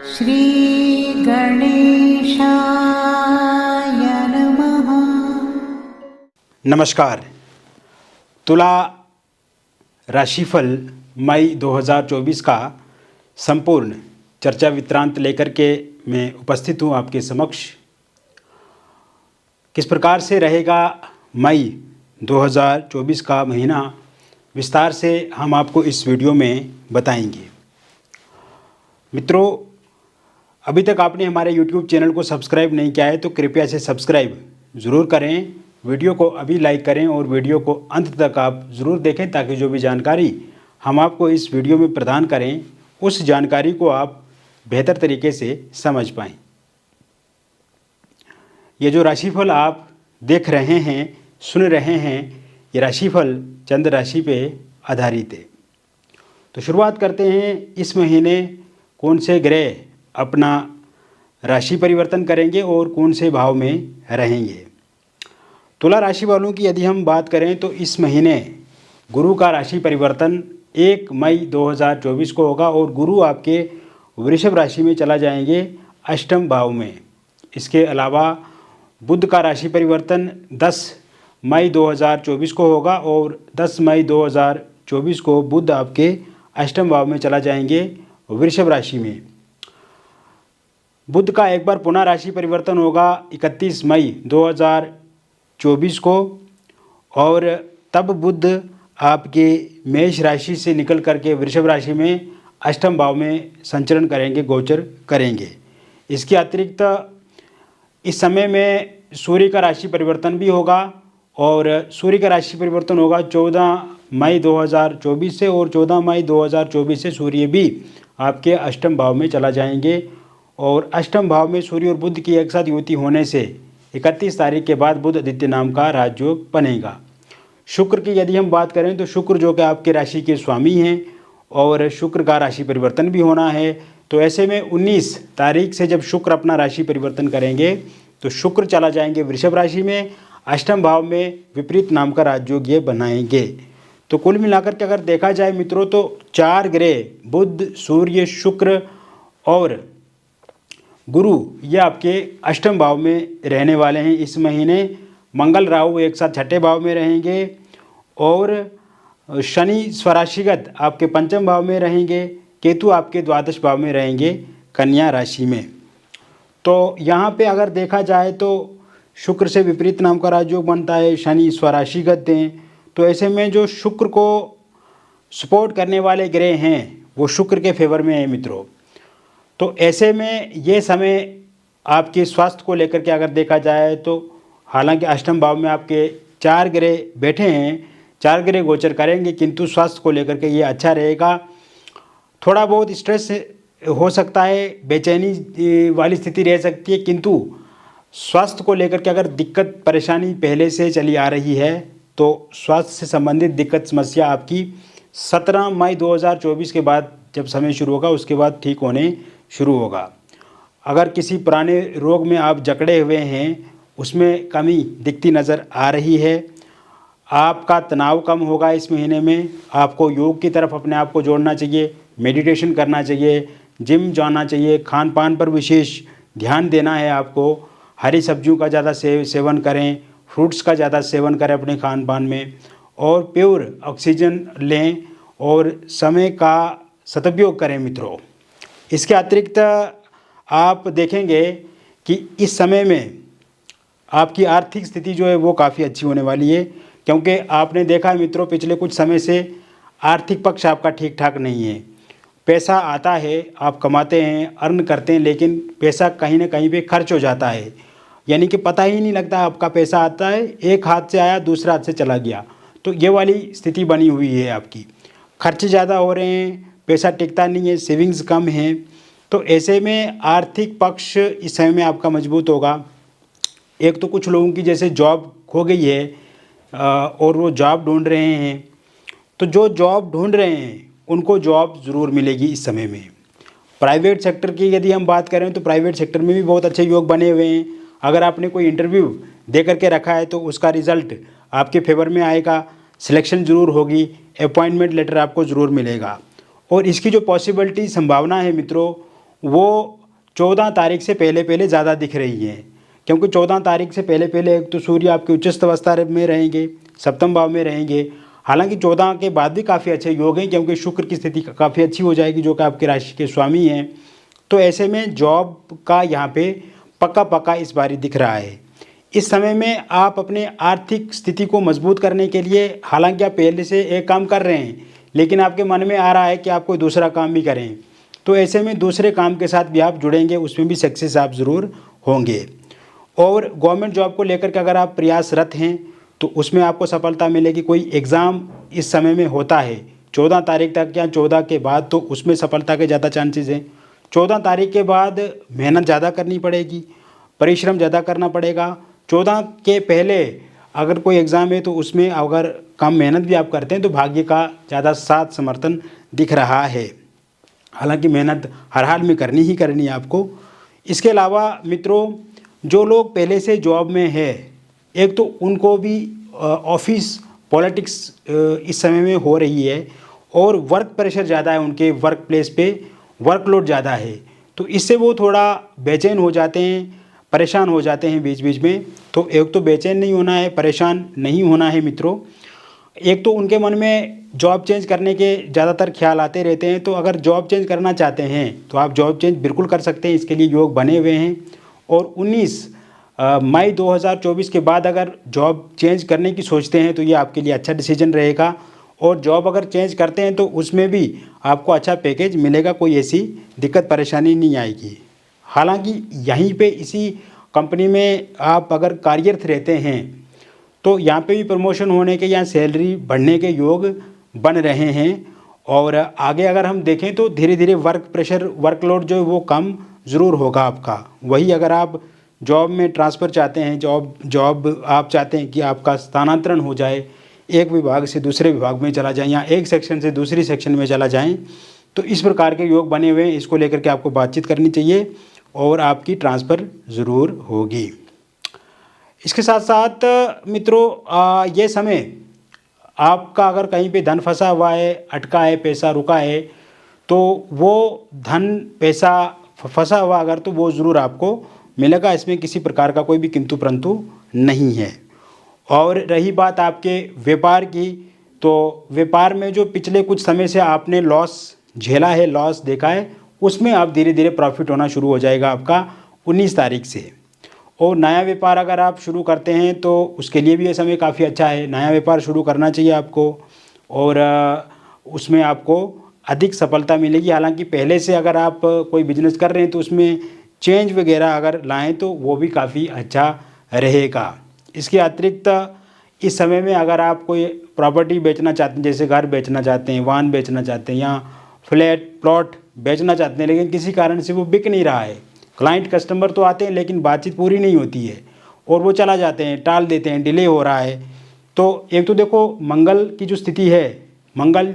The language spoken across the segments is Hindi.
श्री गणेशाय नमः। नमस्कार। तुला राशिफल मई 2024 का संपूर्ण चर्चा वित्रांत लेकर के मैं उपस्थित हूँ आपके समक्ष। किस प्रकार से रहेगा मई 2024 का महीना, विस्तार से हम आपको इस वीडियो में बताएंगे। मित्रों, अभी तक आपने हमारे YouTube चैनल को सब्सक्राइब नहीं किया है तो कृपया से सब्सक्राइब ज़रूर करें। वीडियो को अभी लाइक करें और वीडियो को अंत तक आप ज़रूर देखें ताकि जो भी जानकारी हम आपको इस वीडियो में प्रदान करें उस जानकारी को आप बेहतर तरीके से समझ पाएँ। ये जो राशिफल आप देख रहे हैं, सुन रहे हैं, ये राशिफल चंद्र राशि पे आधारित है। तो शुरुआत करते हैं, इस महीने कौन से ग्रह अपना राशि परिवर्तन करेंगे और कौन से भाव में रहेंगे। तुला राशि वालों की यदि हम बात करें तो इस महीने गुरु का राशि परिवर्तन 1 मई 2024 को होगा और गुरु आपके वृषभ राशि में चला जाएंगे अष्टम भाव में। इसके अलावा बुध का राशि परिवर्तन 10 मई 2024 को होगा और 10 मई 2024 को बुध आपके अष्टम भाव में चला जाएंगे वृषभ राशि में। बुध का एक बार पुनः राशि परिवर्तन होगा 31 मई 2024 को और तब बुध आपके मेष राशि से निकल करके वृषभ राशि में अष्टम भाव में संचरण करेंगे, गोचर करेंगे। इसके अतिरिक्त इस समय में सूर्य का राशि परिवर्तन भी होगा और सूर्य का राशि परिवर्तन होगा 14 मई 2024 से और 14 मई 2024 से सूर्य भी आपके अष्टम भाव में चला जाएंगे और अष्टम भाव में सूर्य और बुध की एक साथ युति होने से 31 तारीख के बाद बुध आदित्य नाम का राजयोग बनेगा। शुक्र की यदि हम बात करें तो शुक्र जो कि आपके राशि के स्वामी हैं और शुक्र का राशि परिवर्तन भी होना है। तो ऐसे में 19 तारीख से जब शुक्र अपना राशि परिवर्तन करेंगे तो शुक्र चला जाएंगे वृषभ राशि में, अष्टम भाव में विपरीत नाम का राजयोग ये बनाएंगे। तो कुल मिलाकर के अगर देखा जाए मित्रों तो 4 ग्रह बुध, सूर्य, शुक्र और गुरु ये आपके अष्टम भाव में रहने वाले हैं इस महीने। मंगल राहु एक साथ छठे भाव में रहेंगे और शनि स्वराशिगत आपके पंचम भाव में रहेंगे, केतु आपके द्वादश भाव में रहेंगे कन्या राशि में। तो यहाँ पे अगर देखा जाए तो शुक्र से विपरीत नाम का राजयोग बनता है, शनि स्वराशिगत हैं। तो ऐसे में जो शुक्र को सपोर्ट करने वाले ग्रह हैं वो शुक्र के फेवर में है मित्रों। तो ऐसे में ये समय आपके स्वास्थ्य को लेकर के अगर देखा जाए तो हालांकि अष्टम भाव में आपके 4 ग्रह बैठे हैं, 4 ग्रह गोचर करेंगे, किंतु स्वास्थ्य को लेकर के ये अच्छा रहेगा। थोड़ा बहुत स्ट्रेस हो सकता है, बेचैनी वाली स्थिति रह सकती है, किंतु स्वास्थ्य को लेकर के अगर दिक्कत परेशानी पहले से चली आ रही है तो स्वास्थ्य से संबंधित दिक्कत समस्या आपकी 17 मई 2024 के बाद जब समय शुरू होगा उसके बाद ठीक होने शुरू होगा। अगर किसी पुराने रोग में आप जकड़े हुए हैं उसमें कमी दिखती नज़र आ रही है। आपका तनाव कम होगा इस महीने में। आपको योग की तरफ अपने आप को जोड़ना चाहिए, मेडिटेशन करना चाहिए, जिम जाना चाहिए, खान पान पर विशेष ध्यान देना है आपको। हरी सब्जियों का ज़्यादा सेवन करें, फ्रूट्स का ज़्यादा सेवन करें अपने खान पान में और प्योर ऑक्सीजन लें और समय का सदुपयोग करें मित्रों। इसके अतिरिक्त आप देखेंगे कि इस समय में आपकी आर्थिक स्थिति जो है वो काफ़ी अच्छी होने वाली है, क्योंकि आपने देखा है मित्रों पिछले कुछ समय से आर्थिक पक्ष आपका ठीक ठाक नहीं है। पैसा आता है, आप कमाते हैं, अर्न करते हैं, लेकिन पैसा कहीं ना कहीं पे खर्च हो जाता है, यानी कि पता ही नहीं लगता आपका पैसा आता है, एक हाथ से आया दूसरा हाथ से चला गया। तो ये वाली स्थिति बनी हुई है आपकी। खर्च ज़्यादा हो रहे हैं, पैसा टिकता नहीं है, सेविंग्स कम है। तो ऐसे में आर्थिक पक्ष इस समय में आपका मजबूत होगा। एक तो कुछ लोगों की जैसे जॉब खो गई है और वो जॉब ढूंढ रहे हैं, तो जो जॉब ढूंढ रहे हैं उनको जॉब ज़रूर मिलेगी इस समय में। प्राइवेट सेक्टर की यदि हम बात करें तो प्राइवेट सेक्टर में भी बहुत अच्छे योग बने हुए हैं। अगर आपने कोई इंटरव्यू दे करके रखा है तो उसका रिज़ल्ट आपके फेवर में आएगा, सिलेक्शन ज़रूर होगी, अपॉइंटमेंट लेटर आपको ज़रूर मिलेगा। और इसकी जो पॉसिबिलिटी संभावना है मित्रों वो 14 तारीख से पहले पहले ज़्यादा दिख रही हैं, क्योंकि 14 तारीख से पहले पहले एक तो सूर्य आपके उच्चस्थ अवस्था में रहेंगे, सप्तम भाव में रहेंगे। हालांकि 14 के बाद भी काफ़ी अच्छे योग हैं, क्योंकि शुक्र की स्थिति काफ़ी अच्छी हो जाएगी जो कि आपकी राशि के स्वामी हैं। तो ऐसे में जॉब का यहाँ पे पक्का पक्का इस बारी दिख रहा है। इस समय में आप अपने आर्थिक स्थिति को मजबूत करने के लिए, हालांकि आप पहले से एक काम कर रहे हैं, लेकिन आपके मन में आ रहा है कि आप कोई दूसरा काम भी करें, तो ऐसे में दूसरे काम के साथ भी आप जुड़ेंगे, उसमें भी सक्सेस आप ज़रूर होंगे। और गवर्नमेंट जॉब को लेकर के अगर आप प्रयासरत हैं तो उसमें आपको सफलता मिलेगी। कोई एग्ज़ाम इस समय में होता है 14 तारीख तक या 14 के बाद, तो उसमें सफलता के ज़्यादा चांसेस हैं। 14 तारीख के बाद मेहनत ज़्यादा करनी पड़ेगी, परिश्रम ज़्यादा करना पड़ेगा। 14 के पहले अगर कोई एग्ज़ाम है तो उसमें अगर कम मेहनत भी आप करते हैं तो भाग्य का ज़्यादा साथ समर्थन दिख रहा है। हालांकि मेहनत हर हाल में करनी ही करनी है आपको। इसके अलावा मित्रों, जो लोग पहले से जॉब में है, एक तो उनको भी ऑफिस पॉलिटिक्स इस समय में हो रही है और वर्क प्रेशर ज़्यादा है, उनके वर्क प्लेस पे वर्कलोड ज़्यादा है, तो इससे वो थोड़ा बेचैन हो जाते हैं, परेशान हो जाते हैं बीच बीच में। तो एक तो बेचैन नहीं होना है, परेशान नहीं होना है मित्रों। एक तो उनके मन में जॉब चेंज करने के ज़्यादातर ख्याल आते रहते हैं, तो अगर जॉब चेंज करना चाहते हैं तो आप जॉब चेंज बिल्कुल कर सकते हैं, इसके लिए योग बने हुए हैं। और 19 मई 2024 के बाद अगर जॉब चेंज करने की सोचते हैं तो ये आपके लिए अच्छा डिसीजन रहेगा। और जॉब अगर चेंज करते हैं तो उसमें भी आपको अच्छा पैकेज मिलेगा, कोई ऐसी दिक्कत परेशानी नहीं आएगी। हालांकि यहीं पे इसी कंपनी में आप अगर कार्यरत रहते हैं तो यहाँ पे भी प्रमोशन होने के या सैलरी बढ़ने के योग बन रहे हैं। और आगे अगर हम देखें तो धीरे धीरे वर्क प्रेशर, वर्कलोड जो है वो कम ज़रूर होगा आपका। वही अगर आप जॉब में ट्रांसफ़र चाहते हैं, जॉब आप चाहते हैं कि आपका स्थानांतरण हो जाए, एक विभाग से दूसरे विभाग में चला जाए या एक सेक्शन से दूसरी सेक्शन में चला जाएं, तो इस प्रकार के योग बने हुए हैं। इसको लेकर के आपको बातचीत करनी चाहिए और आपकी ट्रांसफ़र ज़रूर होगी। इसके साथ साथ मित्रों, ये समय आपका अगर कहीं पे धन फंसा हुआ है, अटका है, पैसा रुका है, तो वो धन पैसा फंसा हुआ अगर, तो वो ज़रूर आपको मिलेगा। इसमें किसी प्रकार का कोई भी किंतु परंतु नहीं है। और रही बात आपके व्यापार की, तो व्यापार में जो पिछले कुछ समय से आपने लॉस झेला है, लॉस देखा है, उसमें आप धीरे धीरे प्रॉफिट होना शुरू हो जाएगा आपका 19 तारीख से। और नया व्यापार अगर आप शुरू करते हैं तो उसके लिए भी ये समय काफ़ी अच्छा है। नया व्यापार शुरू करना चाहिए आपको और उसमें आपको अधिक सफलता मिलेगी। हालांकि पहले से अगर आप कोई बिजनेस कर रहे हैं तो उसमें चेंज वगैरह अगर लाएं तो वो भी काफ़ी अच्छा रहेगा। इसके अतिरिक्त इस समय में अगर आप कोई प्रॉपर्टी बेचना चाहते हैं, जैसे घर बेचना चाहते हैं, वाहन बेचना चाहते हैं या फ्लैट प्लॉट बेचना चाहते हैं, लेकिन किसी कारण से वो बिक नहीं रहा है, क्लाइंट कस्टमर तो आते हैं लेकिन बातचीत पूरी नहीं होती है और वो चला जाते हैं, टाल देते हैं, डिले हो रहा है, तो एक तो देखो मंगल की जो स्थिति है, मंगल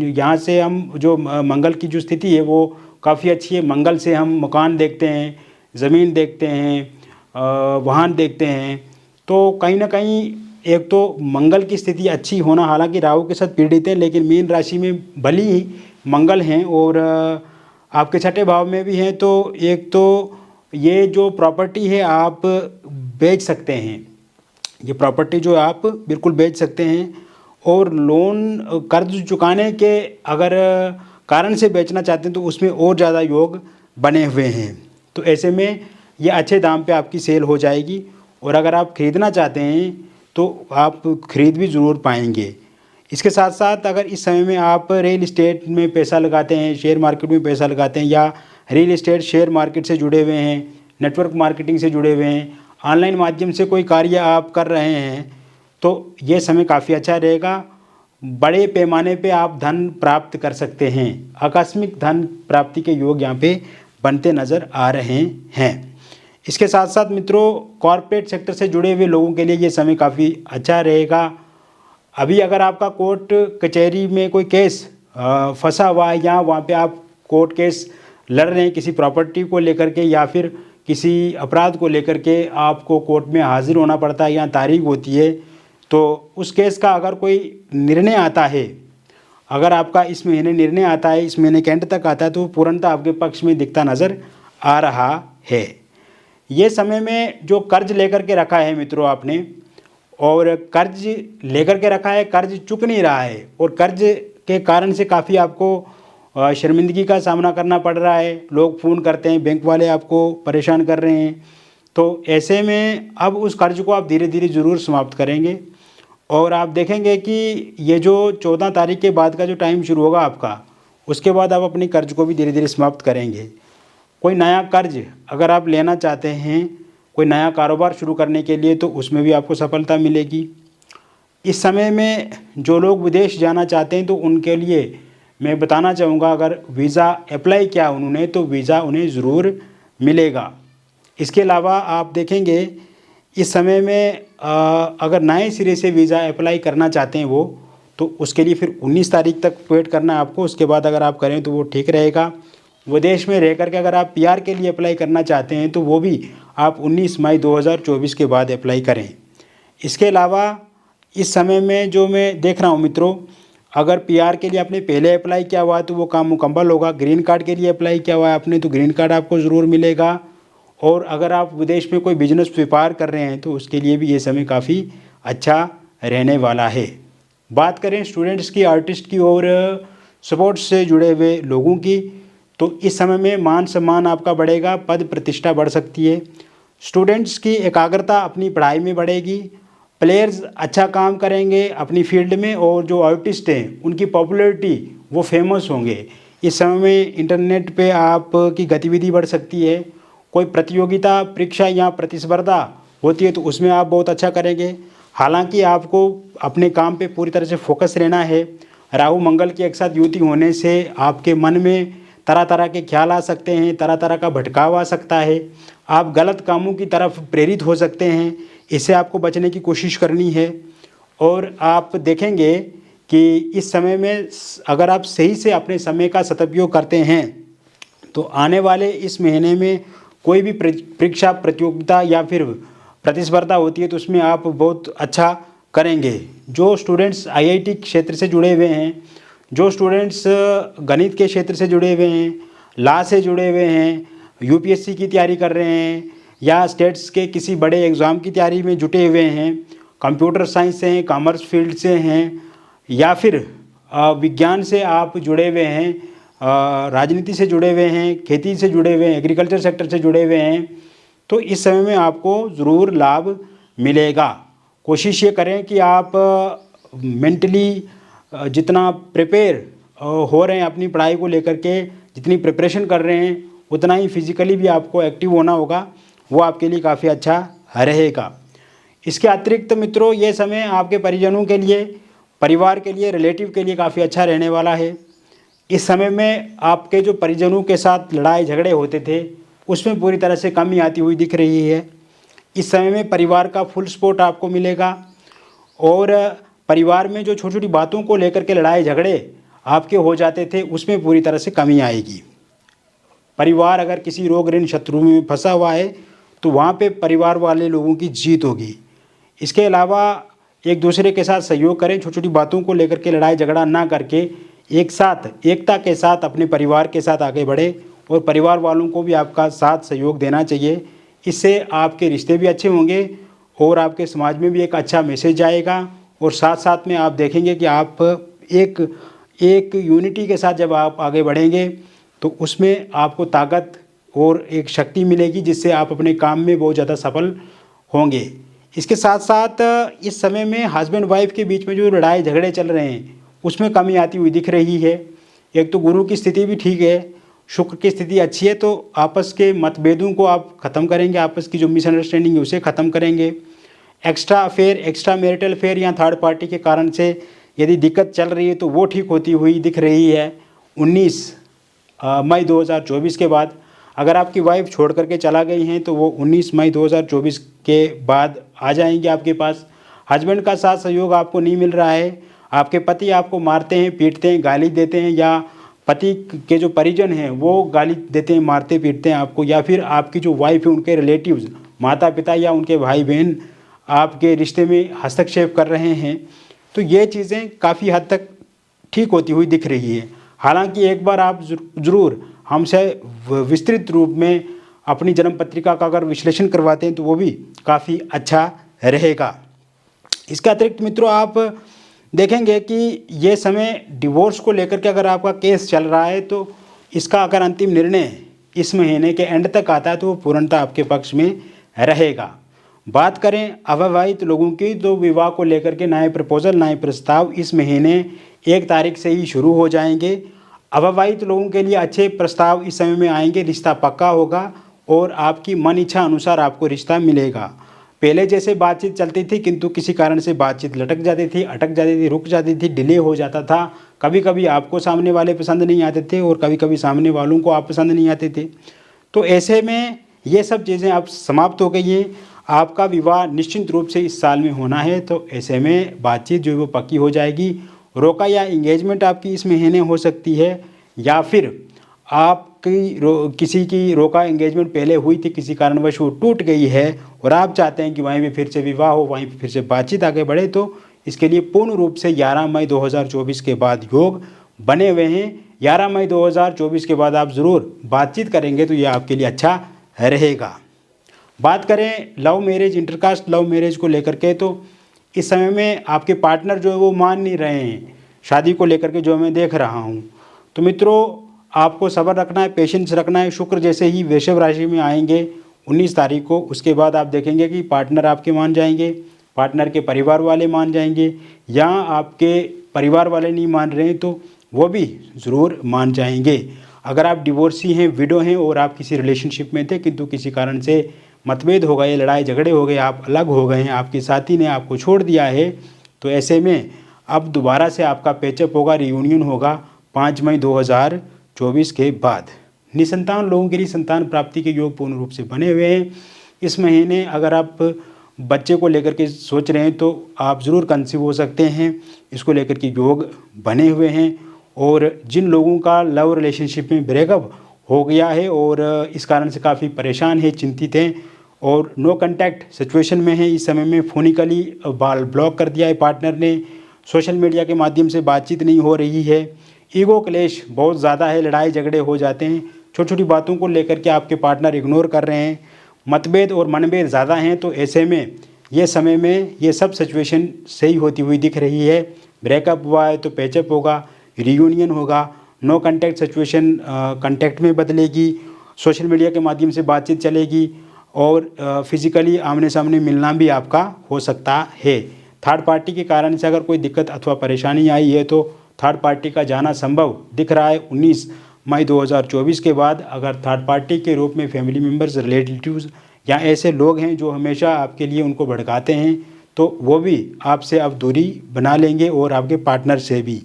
यहाँ से हम जो मंगल की जो स्थिति है वो काफ़ी अच्छी है। मंगल से हम मकान देखते हैं, ज़मीन देखते हैं, वाहन देखते हैं, तो कहीं ना कहीं एक तो मंगल की स्थिति अच्छी होना, हालांकि राहु के साथ पीड़ित है, लेकिन मीन राशि में भली ही मंगल हैं और आपके छठे भाव में भी हैं, तो एक तो ये जो प्रॉपर्टी है आप बेच सकते हैं, ये प्रॉपर्टी जो आप बिल्कुल बेच सकते हैं। और लोन कर्ज चुकाने के अगर कारण से बेचना चाहते हैं तो उसमें और ज़्यादा योग बने हुए हैं, तो ऐसे में ये अच्छे दाम पे आपकी सेल हो जाएगी। और अगर आप ख़रीदना चाहते हैं तो आप खरीद भी ज़रूर पाएंगे। इसके साथ साथ अगर इस समय में आप रियल इस्टेट में पैसा लगाते हैं, शेयर मार्केट में पैसा लगाते हैं या रियल इस्टेट शेयर मार्केट से जुड़े हुए हैं, नेटवर्क मार्केटिंग से जुड़े हुए हैं, ऑनलाइन माध्यम से कोई कार्य आप कर रहे हैं, तो ये समय काफ़ी अच्छा रहेगा। बड़े पैमाने पे आप धन प्राप्त कर सकते हैं, आकस्मिक धन प्राप्ति के योग यहाँ पे बनते नज़र आ रहे हैं। इसके साथ साथ मित्रों, कॉरपोरेट सेक्टर से जुड़े हुए लोगों के लिए ये समय काफ़ी अच्छा रहेगा। अभी अगर आपका कोर्ट कचहरी में कोई केस फंसा हुआ है या वहाँ पे आप कोर्ट केस लड़ रहे हैं किसी प्रॉपर्टी को लेकर के या फिर किसी अपराध को लेकर के, आपको कोर्ट में हाजिर होना पड़ता है या तारीख होती है, तो उस केस का अगर कोई निर्णय आता है, अगर आपका इस महीने निर्णय आता है, इस महीने के एंड तक आता है, तो पूर्णतः आपके पक्ष में दिखता नज़र आ रहा है। ये समय में जो कर्ज लेकर के रखा है मित्रों आपने, और कर्ज लेकर के रखा है, कर्ज चुक नहीं रहा है, और कर्ज के कारण से काफ़ी आपको शर्मिंदगी का सामना करना पड़ रहा है। लोग फ़ोन करते हैं, बैंक वाले आपको परेशान कर रहे हैं। तो ऐसे में अब उस कर्ज को आप धीरे धीरे ज़रूर समाप्त करेंगे, और आप देखेंगे कि ये जो 14 तारीख के बाद का जो टाइम शुरू होगा आपका, उसके बाद आप अपनी कर्ज को भी धीरे धीरे समाप्त करेंगे। कोई नया कर्ज अगर आप लेना चाहते हैं, कोई नया कारोबार शुरू करने के लिए, तो उसमें भी आपको सफलता मिलेगी। इस समय में जो लोग विदेश जाना चाहते हैं, तो उनके लिए मैं बताना चाहूँगा, अगर वीज़ा अप्लाई किया उन्होंने, तो वीज़ा उन्हें ज़रूर मिलेगा। इसके अलावा आप देखेंगे इस समय में अगर नए सिरे से वीज़ा अप्लाई करना चाहते हैं वो, तो उसके लिए फिर 19 तारीख तक वेट करना है आपको। उसके बाद अगर आप करें तो वो ठीक रहेगा। विदेश में रह करके अगर आप पीआर के लिए अप्लाई करना चाहते हैं, तो वो भी आप 19 मई 2024 के बाद अप्लाई करें। इसके अलावा इस समय में जो मैं देख रहा हूँ मित्रों, अगर पीआर के लिए आपने पहले अप्लाई किया हुआ है तो वो काम मुकम्मल होगा। ग्रीन कार्ड के लिए अप्लाई किया हुआ है आपने, तो ग्रीन कार्ड आपको ज़रूर मिलेगा। और अगर आप विदेश में कोई बिजनेस व्यापार कर रहे हैं, तो उसके लिए भी ये समय काफ़ी अच्छा रहने वाला है। बात करें स्टूडेंट्स की, आर्टिस्ट की और स्पोर्ट्स से जुड़े हुए लोगों की, तो इस समय में मान सम्मान आपका बढ़ेगा, पद प्रतिष्ठा बढ़ सकती है। स्टूडेंट्स की एकाग्रता अपनी पढ़ाई में बढ़ेगी। प्लेयर्स अच्छा काम करेंगे अपनी फील्ड में, और जो आर्टिस्ट हैं उनकी पॉपुलैरिटी वो फेमस होंगे। इस समय में इंटरनेट पे आपकी गतिविधि बढ़ सकती है। कोई प्रतियोगिता, परीक्षा या प्रतिस्पर्धा होती है, तो उसमें आप बहुत अच्छा करेंगे। हालांकि आपको अपने काम पे पूरी तरह से फोकस रहना है। राहु मंगल की एक साथ युति होने से आपके मन में तरह तरह के ख्याल आ सकते हैं, तरह तरह का भटकाव आ सकता है। आप गलत कामों की तरफ प्रेरित हो सकते हैं। इससे आपको बचने की कोशिश करनी है। और आप देखेंगे कि इस समय में अगर आप सही से अपने समय का सदुपयोग करते हैं, तो आने वाले इस महीने में कोई भी परीक्षा, प्रतियोगिता या फिर प्रतिस्पर्धा होती है, तो उसमें आप बहुत अच्छा करेंगे। जो स्टूडेंट्स आईआईटी क्षेत्र से जुड़े हुए हैं, जो स्टूडेंट्स गणित के क्षेत्र से जुड़े हुए हैं, लॉ से जुड़े हुए हैं, यूपीएससी की तैयारी कर रहे हैं, या स्टेट्स के किसी बड़े एग्ज़ाम की तैयारी में जुटे हुए हैं, कंप्यूटर साइंस से हैं, कॉमर्स फील्ड से हैं, या फिर विज्ञान से आप जुड़े हुए हैं, राजनीति से जुड़े हुए हैं, खेती से जुड़े हुए हैं, एग्रीकल्चर सेक्टर से जुड़े हुए हैं, तो इस समय में आपको ज़रूर लाभ मिलेगा। कोशिश ये करें कि आप मेंटली जितना प्रिपेयर हो रहे हैं अपनी पढ़ाई को लेकर के, जितनी प्रिपरेशन कर रहे हैं, उतना ही फिजिकली भी आपको एक्टिव होना होगा। वो आपके लिए काफ़ी अच्छा रहेगा। इसके अतिरिक्त मित्रों, ये समय आपके परिजनों के लिए, परिवार के लिए, रिलेटिव के लिए काफ़ी अच्छा रहने वाला है। इस समय में आपके जो परिजनों के साथ लड़ाई झगड़े होते थे, उसमें पूरी तरह से कमी आती हुई दिख रही है। इस समय में परिवार का फुल सपोर्ट आपको मिलेगा, और परिवार में जो छोटी छोटी बातों को लेकर के लड़ाई झगड़े आपके हो जाते थे, उसमें पूरी तरह से कमी आएगी। परिवार अगर किसी रोग ऋण शत्रु में फंसा हुआ है, तो वहाँ पे परिवार वाले लोगों की जीत होगी। इसके अलावा एक दूसरे के साथ सहयोग करें, छोटी छोटी बातों को लेकर के लड़ाई झगड़ा ना करके एक साथ, एकता के साथ अपने परिवार के साथ आगे बढ़े, और परिवार वालों को भी आपका साथ सहयोग देना चाहिए। इससे आपके रिश्ते भी अच्छे होंगे, और आपके समाज में भी एक अच्छा मैसेज आएगा। और साथ साथ में आप देखेंगे कि आप एक यूनिटी के साथ जब आप आगे बढ़ेंगे, तो उसमें आपको ताकत और एक शक्ति मिलेगी, जिससे आप अपने काम में बहुत ज़्यादा सफल होंगे। इसके साथ साथ इस समय में हस्बैंड वाइफ के बीच में जो लड़ाई झगड़े चल रहे हैं, उसमें कमी आती हुई दिख रही है। एक तो गुरु की स्थिति भी ठीक है, शुक्र की स्थिति अच्छी है, तो आपस के मतभेदों को आप ख़त्म करेंगे, आपस की जो मिसअंडरस्टैंडिंग है उसे ख़त्म करेंगे। Extra affair, extra marital affair या थर्ड पार्टी के कारण से यदि दिक्कत चल रही है, तो वो ठीक होती हुई दिख रही है 19 मई 2024 के बाद। अगर आपकी वाइफ छोड़ करके चला गई हैं, तो वो 19 मई 2024 के बाद आ जाएंगे आपके पास। हस्बैंड का साथ सहयोग आपको नहीं मिल रहा है, आपके पति आपको मारते हैं, पीटते हैं, गाली देते हैं, या पति के जो परिजन हैं वो गाली देते हैं, मारते पीटते हैं आपको, या फिर आपकी जो वाइफ है उनके रिलेटिव्स, माता पिता या उनके भाई बहन आपके रिश्ते में हस्तक्षेप कर रहे हैं, तो ये चीज़ें काफ़ी हद तक ठीक होती हुई दिख रही है। हालांकि एक बार आप ज़रूर हमसे विस्तृत रूप में अपनी जन्म पत्रिका का अगर विश्लेषण करवाते हैं तो वो भी काफ़ी अच्छा रहेगा। इसके अतिरिक्त मित्रों आप देखेंगे कि ये समय डिवोर्स को लेकर के अगर आपका केस चल रहा है तो इसका अगर अंतिम निर्णय इस महीने के एंड तक आता है तो वो पूर्णतः आपके पक्ष में रहेगा। बात करें अविवाहित लोगों की तो विवाह को लेकर के नए प्रपोजल, नए प्रस्ताव इस महीने 1 तारीख से ही शुरू हो जाएंगे। अविवाहित लोगों के लिए अच्छे प्रस्ताव इस समय में आएंगे, रिश्ता पक्का होगा और आपकी मन इच्छा अनुसार आपको रिश्ता मिलेगा। पहले जैसे बातचीत चलती थी किंतु किसी कारण से बातचीत लटक जाती थी, अटक जाती थी, रुक जाती थी, डिले हो जाता था। कभी कभी आपको सामने वाले पसंद नहीं आते थे और कभी कभी सामने वालों को आप पसंद नहीं आते थे। तो ऐसे में ये सब चीज़ें अब समाप्त हो गई हैं। आपका विवाह निश्चित रूप से इस साल में होना है, तो ऐसे में बातचीत जो है वो पक्की हो जाएगी। रोका या इंगेजमेंट आपकी इस महीने हो सकती है, या फिर आपकी किसी की रोका एंगेजमेंट पहले हुई थी, किसी कारणवश वो टूट गई है और आप चाहते हैं कि वहीं पे फिर से विवाह हो, वहीं पे फिर से बातचीत आगे बढ़े, तो इसके लिए पूर्ण रूप से 11 मई 2024 के बाद योग बने हुए हैं। 11 मई 2024 के बाद आप ज़रूर बातचीत करेंगे तो ये आपके लिए अच्छा रहेगा। बात करें love marriage, intercaste love marriage को लेकर के, तो इस समय में आपके पार्टनर जो है वो मान नहीं रहे हैं शादी को लेकर के, जो मैं देख रहा हूँ। तो मित्रों आपको सब्र रखना है, पेशेंस रखना है। शुक्र जैसे ही वृषभ राशि में आएंगे 19 तारीख को, उसके बाद आप देखेंगे कि पार्टनर आपके मान जाएंगे, पार्टनर के परिवार वाले मान जाएंगे, या आपके परिवार वाले नहीं मान रहे हैं तो वो भी ज़रूर मान जाएंगे। अगर आप डिवोर्सी हैं, विडो हैं और आप किसी रिलेशनशिप में थे किंतु किसी कारण से मतभेद हो गए, लड़ाई झगड़े हो गए, आप अलग हो गए हैं, आपके साथी ने आपको छोड़ दिया है, तो ऐसे में अब दोबारा से आपका पैचअप होगा, रियूनियन होगा 5 मई 2024 के बाद। निसंतान लोगों के लिए संतान प्राप्ति के योग पूर्ण रूप से बने हुए हैं। इस महीने अगर आप बच्चे को लेकर के सोच रहे हैं तो आप ज़रूर कंसीव हो सकते हैं, इसको लेकर के योग बने हुए हैं। और जिन लोगों का लव रिलेशनशिप में ब्रेकअप हो गया है और इस कारण से काफ़ी परेशान है, चिंतित हैं और नो कांटेक्ट सिचुएशन में है, इस समय में फोनिकली बाल ब्लॉक कर दिया है पार्टनर ने, सोशल मीडिया के माध्यम से बातचीत नहीं हो रही है, ईगो क्लेश बहुत ज़्यादा है, लड़ाई झगड़े हो जाते हैं, छोटी छोटी बातों को लेकर के आपके पार्टनर इग्नोर कर रहे हैं, मतभेद और मनभेद ज़्यादा हैं, तो ऐसे में ये समय में ये सब सिचुएशन सही होती हुई दिख रही है। ब्रेकअप हुआ है तो पैचअप होगा, रियूनियन होगा, नो कांटेक्ट सिचुएशन कांटेक्ट में बदलेगी, सोशल मीडिया के माध्यम से बातचीत चलेगी और फिज़िकली आमने सामने मिलना भी आपका हो सकता है। थर्ड पार्टी के कारण से अगर कोई दिक्कत अथवा परेशानी आई है तो थर्ड पार्टी का जाना संभव दिख रहा है 19 मई 2024 के बाद। अगर थर्ड पार्टी के रूप में फैमिली मेम्बर्स, रिलेटिव्स या ऐसे लोग हैं जो हमेशा आपके लिए उनको भड़काते हैं, तो वो भी आपसे अब दूरी बना लेंगे और आपके पार्टनर से भी।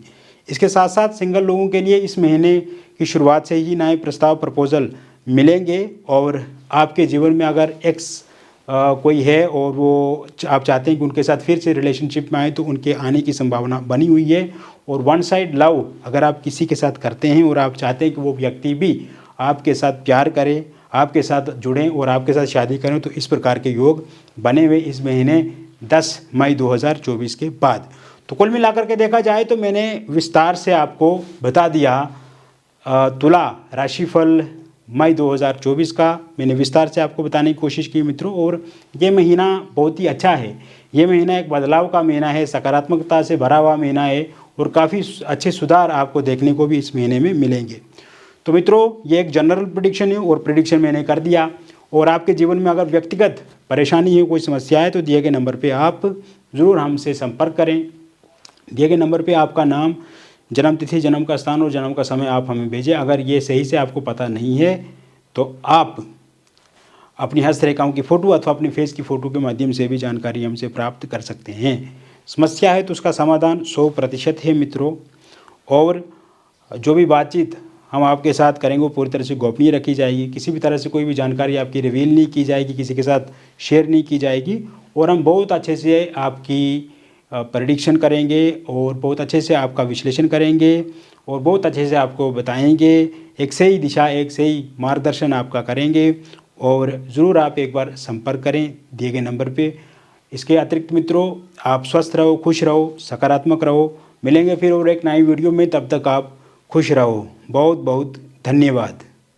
इसके साथ साथ सिंगल लोगों के लिए इस महीने की शुरुआत से ही नए प्रस्ताव, प्रपोजल मिलेंगे और आपके जीवन में अगर एक्स कोई है और वो आप चाहते हैं कि उनके साथ फिर से रिलेशनशिप में आए तो उनके आने की संभावना बनी हुई है। और वन साइड लव अगर आप किसी के साथ करते हैं और आप चाहते हैं कि वो व्यक्ति भी आपके साथ प्यार करे, आपके साथ जुड़ें और आपके साथ शादी करें, तो इस प्रकार के योग बने हुए इस महीने 10 मई 2024 के बाद। तो कुल मिलाकर के देखा जाए तो मैंने विस्तार से आपको बता दिया तुला राशिफल मई 2024 का मैंने विस्तार से आपको बताने की कोशिश की मित्रों। और ये महीना बहुत ही अच्छा है, ये महीना एक बदलाव का महीना है, सकारात्मकता से भरा हुआ महीना है और काफ़ी अच्छे सुधार आपको देखने को भी इस महीने में मिलेंगे। तो मित्रों ये एक जनरल प्रेडिक्शन है और प्रेडिक्शन मैंने कर दिया। और आपके जीवन में अगर व्यक्तिगत परेशानी है, कोई समस्या है, तो दिए गए नंबर पर आप ज़रूर हमसे संपर्क करें। दिए गए नंबर पे आपका नाम, जन्म तिथि, जन्म का स्थान और जन्म का समय आप हमें भेजें। अगर ये सही से आपको पता नहीं है तो आप अपनी हस्तरेखाओं की फ़ोटो अथवा अपनी फेस की फ़ोटो के माध्यम से भी जानकारी हमसे प्राप्त कर सकते हैं। समस्या है तो उसका समाधान 100% है मित्रों। और जो भी बातचीत हम आपके साथ करेंगे वो पूरी तरह से गोपनीय रखी जाएगी, किसी भी तरह से कोई भी जानकारी आपकी रिवील नहीं की जाएगी, किसी के साथ शेयर नहीं की जाएगी। और हम बहुत अच्छे से आपकी प्रेडिक्शन करेंगे और बहुत अच्छे से आपका विश्लेषण करेंगे और बहुत अच्छे से आपको बताएंगे, एक सही दिशा, एक सही मार्गदर्शन आपका करेंगे। और ज़रूर आप एक बार संपर्क करें दिए गए नंबर पे। इसके अतिरिक्त मित्रों आप स्वस्थ रहो, खुश रहो, सकारात्मक रहो, मिलेंगे फिर और एक नई वीडियो में, तब तक आप खुश रहो। बहुत बहुत धन्यवाद।